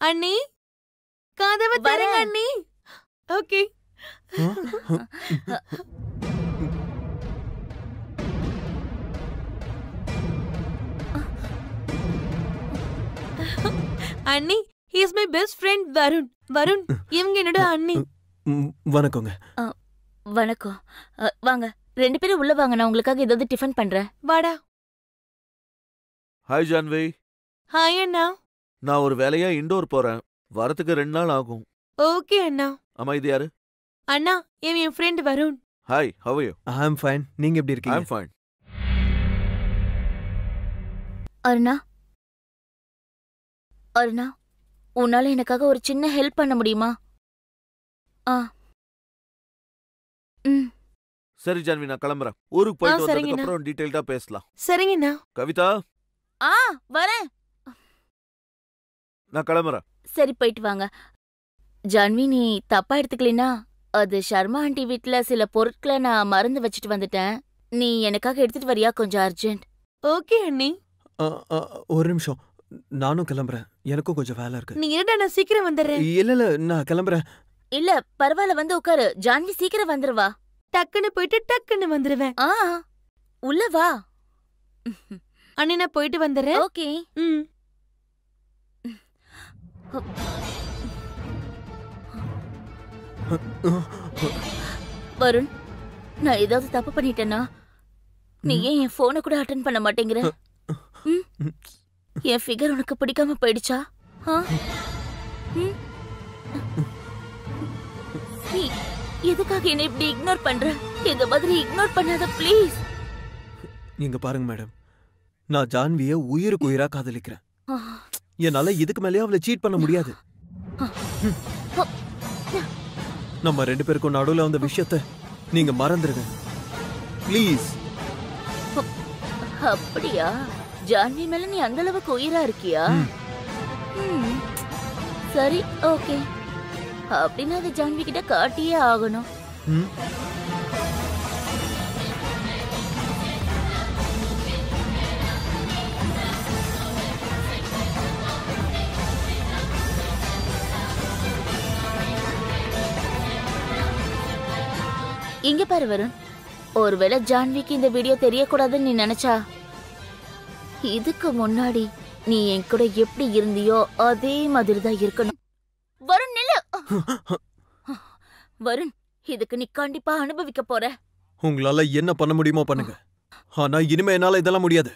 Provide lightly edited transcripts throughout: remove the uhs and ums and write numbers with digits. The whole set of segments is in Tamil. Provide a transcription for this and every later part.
அண்ணி கதவை திறங்க அண்ணி. ஓகே. அண்ணி, he is my best friend Varun. Varun இவங்க என்னோட அண்ணி. வணக்கங்க. வணக்கம். வாங்க ரெண்டு பேரும் உள்ள வாங்க, நான் உங்களுக்காக ஏதாவது டிஃபன் பண்றேன். வாடா. ஹாய் ஜான்வி. ஹாய் அண்ணா. நான் ஒரு வேலையா இண்டோர் போறேன், வரதுக்கு 2 நாள் ஆகும். ஓகே அண்ணா. அம்மா இது யாரு? அண்ணா இவன் என் friend Varun. Hi, how are you? I am fine. நீங்க எப்படி இருக்கீங்க? I am fine. Aruna, Aruna உன்னால எனக்காக ஒரு சின்ன ஹெல்ப் பண்ண முடியுமா? சரி ஜான்வி, நான் கிளம்புறேன். ஊருக்கு போயிட்டு வந்ததுக்கு அப்புறம் டீடைல்டா பேசலாம். சரிங்கண்ணா. கவிதா. வரேன். நான் கிளம்புறேன். சரி போயிட்டு வாங்க. ஜான்வி, நீ தப்பா எடுத்துக்கலினா, அது சர்மா ஆண்டி வீட்ல சில பொருட்களை நான் மறந்து வச்சுட்டு வந்துட்டேன். நீ எனக்காக எடுத்துட்டு வரியா? கொஞ்சம் அர்ஜென்ட். ஓகே அண்ணி. ஒரு நிமிஷம், நானும் கிளம்புறேன். எனக்கும் கொஞ்சம் வேலை இருக்கு. நீ இருடா, நான் சீக்கிரம் வந்துடுறேன். இல்ல நான் கிளம்புறேன். இல்ல பரவாயில்ல, வந்து உட்காரு. ஜான்வி சீக்கிரம் வந்துருவா. டக்குன்னு போயிட்டு டக்குன்னு வந்துருவேன். உள்ள வா. அண்ணி நான் போயிட்டு வந்துடுறேன். ஓகே. வருண், நான் ஏதாவது தப்பு பண்ணிட்டேன்னா நீ ஏன் என் போனை கூட அட்டென்ட் பண்ண மாட்டேங்கிற? என் ஃபிகர் உனக்கு பிடிக்காம போயிடுச்சா? நீ எதுக்காக என்ன இப்படி இக்னோர் பண்ற? இந்த மாதிரி இக்னோர் பண்ணாத ப்ளீஸ். நீங்க பாருங்க மேடம், நான் ஜான்வியை உயிருக்கு உயிரா காதலிக்கிறேன். என்னால இதுக்கு மேலேயே அவளை சீட் பண்ண முடியாது. நம்ம 2 பேருக்கும் நடுவுல வந்த விஷயத்தை நீங்க மறந்துருங்க ப்ளீஸ். அப்படியா? ஜான்வி மேல நீ அந்த அளவுக்கு உயிரா இருக்கியா? சரி ஓகே, அப்படின்னு அது ஜான்வி கிட்ட காட்டியே ஆகணும். இங்க பாரு வருண், ஒருவேளை ஜான்விக்கு இந்த வீடியோ தெரியக்கூடாதுன்னு நீ நினைச்சா, இதுக்கு முன்னாடி நீ என் கூட எப்படி இருந்தியோ அதே மாதிரிதான் இருக்கணும். வருண் நில்லு. வருண், இதுக்கு நீ கண்டிப்பா அனுபவிக்க போற. உங்களால என்ன பண்ண முடியுமோ பண்ணுங்க, ஆனா இனிமே என்னால இதெல்லாம் முடியாது.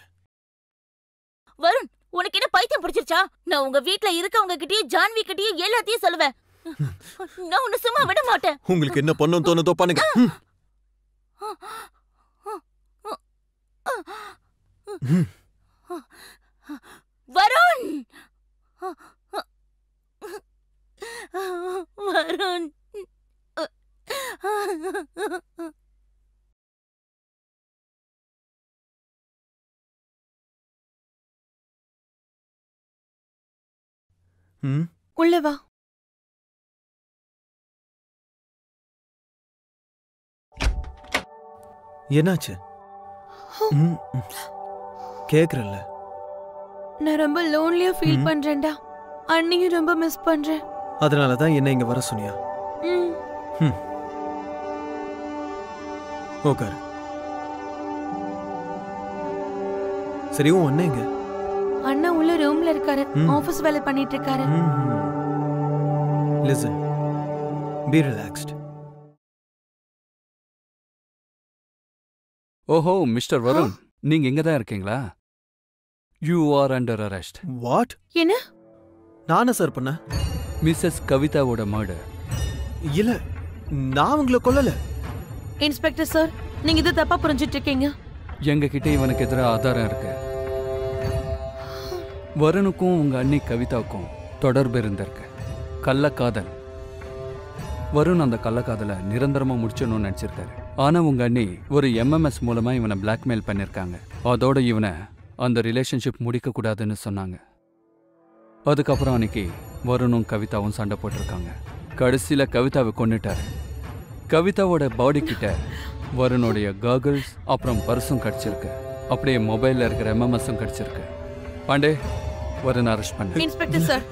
வருண், உனக்கு என்ன பைத்தியம் பிடிச்சிருச்சா? நான் உங்க வீட்ல இருக்கவங்க கிட்டயும் ஜான்வி கிட்டயும் எல்லாத்தையும் சொல்லுவேன். நான் உன்னை சும்மா விட மாட்டேன். உங்களுக்கு என்ன பண்ணணும் தோணுதோ பண்ணுங்க. வருண், வருண். உள்ள வா. என்னாச்சு? கேக்குறல்ல, நான் ரொம்ப லோன்லியா ஃபீல் பண்றேன்டா. அண்ணியும் ரொம்ப மிஸ் பண்றேன். அதனாலதான் என்ன இங்க வர சொன்னியா? ஓகே சரி, உன் அண்ணன் எங்க? அண்ணா உள்ள ரூம்ல இருக்காரு, ஆபீஸ் வேலை பண்ணிட்டு இருக்காரு. Listen, be relaxed. ஓஹோ மிஸ்டர் வருண், நீங்க இங்க தான் இருக்கீங்களா? You are under arrest. What? என்ன? நானா சார் பண்ண? மிஸ்ஸஸ் கவிதாவோட மர்டர். இல்ல, நான் உங்களை கொல்லல. இன்ஸ்பெக்டர் சார், நீங்க இது தப்பா புரிஞ்சிட்டு இருக்கீங்க. எங்க கிட்ட இவனுக்கு எதிராக ஆதாரம் இருக்கு. வருணுக்கும் உங்க அண்ணி கவிதாவுக்கும் தொடர்பு இருந்திருக்கு. கள்ளக்காதல். வருண் அந்த கள்ளக்காதலை நிரந்தரமா முடிச்சணும்னு நினைச்சிருக்காரு. ஆனா உங்க அண்ணி ஒரு MMS மூலமா இவனை பிளாக்மெயில் பண்ணிருக்காங்க. அதோட இவனை அந்த ரிலேஷன்ஷிப் முடிக்க கூடாதுன்னு சொன்னாங்க. அதுக்கப்புறம் அன்னைக்கு வருணும் கவிதாவும் சண்டை போட்டிருக்காங்க. கடைசியில கவிதாவை கொன்னுட்டாரு. கவிதாவோட பாடி கிட்ட வருணுடைய காகிள்ஸ் அப்புறம் பர்ஸும் கிடைச்சிருக்கு. அப்படியே மொபைல்ல இருக்கிற MMSம் கிடைச்சிருக்கு. பாண்டே, வருண் அரெஸ்ட் பண்ணு. இன்ஸ்பெக்டர் சார்,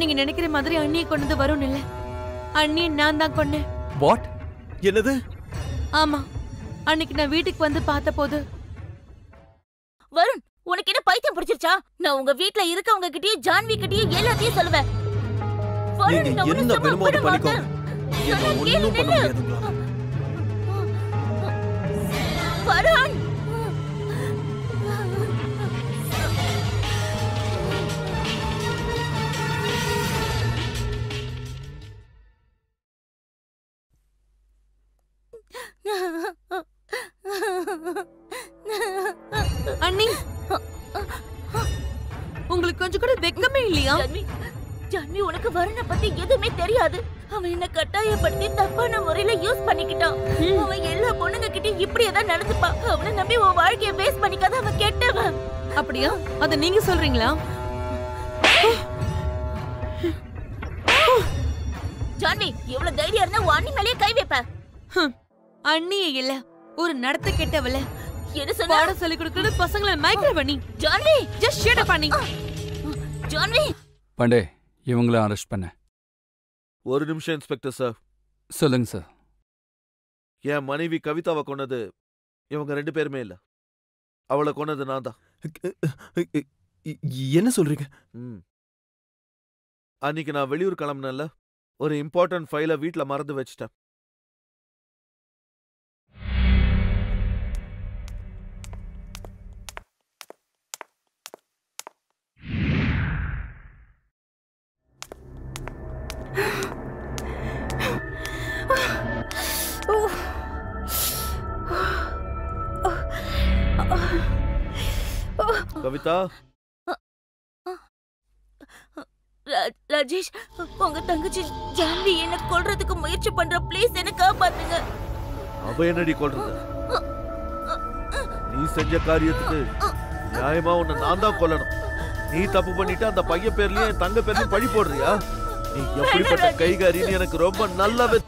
நீங்க நினைக்கிற மாதிரி அண்ணியை கொண்டது வரும் இல்ல, அண்ணியை நான் தான் கொன்னேன். வாட்? என்னது? ஆமா, அன்னைக்கு நான் வீட்டுக்கு வந்து பார்த்த போது. வருண், உனக்கு என்ன பைத்தியம் பிடிச்சிருச்சா? நான் உங்க வீட்ல இருக்கவங்க கிட்டயும் ஜான்வி கிட்டயும் எல்லாத்தையும் சொல்லுவேன். வருண், நீங்க நான் உன்னை என்ன சும்மா வேணுமோ விட அதை பண்ணிக்கோங்க. மாட்டேன். என்ன சொன்னா கேளு, ஒண்ணும் பண்ண நில்லு. முடியாதுங்களா? வருண், அண்ணி, உங்களுக்கு கொஞ்சம் கூட வெக்கமே இல்லையா? ஜான்வி, ஜான்வி, உனக்கு வருணை பத்தி எதுவுமே தெரியாது. அவன் என்ன கட்டாயப்படுத்தி தப்பான முறையில யூஸ் பண்ணிக்கிட்டான். அவன் எல்லா பொண்ணுங்க கிட்டயும் இப்படியேதான் நடந்துப்பான். அவனை நம்பி உன் வாழ்க்கைய பேஸ் பண்ணிக்காத, அவன் கெட்டவன். அப்படியா? அத நீங்க சொல்றீங்களா? ஜான்வி, இவ்வளவு தைரியம் இருந்தா உன் அண்ணி மேலேயே கை வைப்ப. அண்ணியே இல்ல, ஒரு நடத்த கெட்டவள. என்ன சொன்ன? பாடம் சொல்லி கொடுக்கறது பசங்களை மயக்கிற நீ. ஜான்வி, ஜஸ்ட் ஷட் அப் அண்ணி. ஜான்வி. பாண்டே, இவங்கள அரெஸ்ட் பண்ண. ஒரு நிமிஷம் இன்ஸ்பெக்டர் சார். சொல்லுங்க சார். என் மனைவி கவிதாவை கொன்னது இவங்க 2 பேருமே இல்ல. அவளை கொன்னது நான் தான். என்ன சொல்றீங்க? அன்னைக்கு நான் வெளியூர் கிளம்புனேன்ல, ஒரு இம்பார்ட்டன்ட் ஃபைலை வீட்ல மறந்து வச்சிட்டேன். கவிதா, ராஜேஷ், உங்க தங்கச்சி ஜான்வி என்ன கொல்றதுக்கு முயற்சி பண்ற. ப்ளீஸ் என்ன காப்பாத்துங்க. அவ என்னடி கொல்றது? நீ செஞ்ச காரியத்துக்கு நியாயமா உன்னை நான் தான் கொல்லணும். நீ தப்பு பண்ணிட்டு அந்த பையன் பேர்லயும் என் தங்க பேர்லயும் பழி போடுறியா? நீ எப்படிப்பட்ட கைகாரின்னு எனக்கு ரொம்ப நல்லாவே.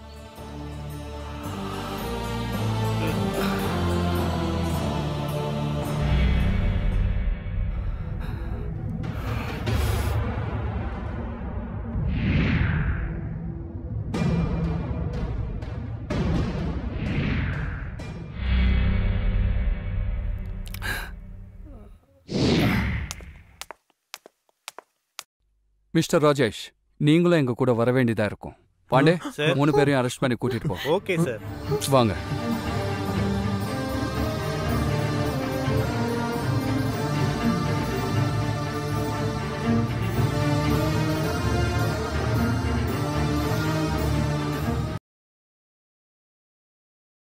மிஸ்டர் ராஜேஷ், நீங்களும் எங்க கூட வர வேண்டியதா இருக்கும். பாண்டே, 3 பேரையும் அரெஸ்ட் பண்ணி கூட்டிட்டு போ. Okay sir. வாங்க.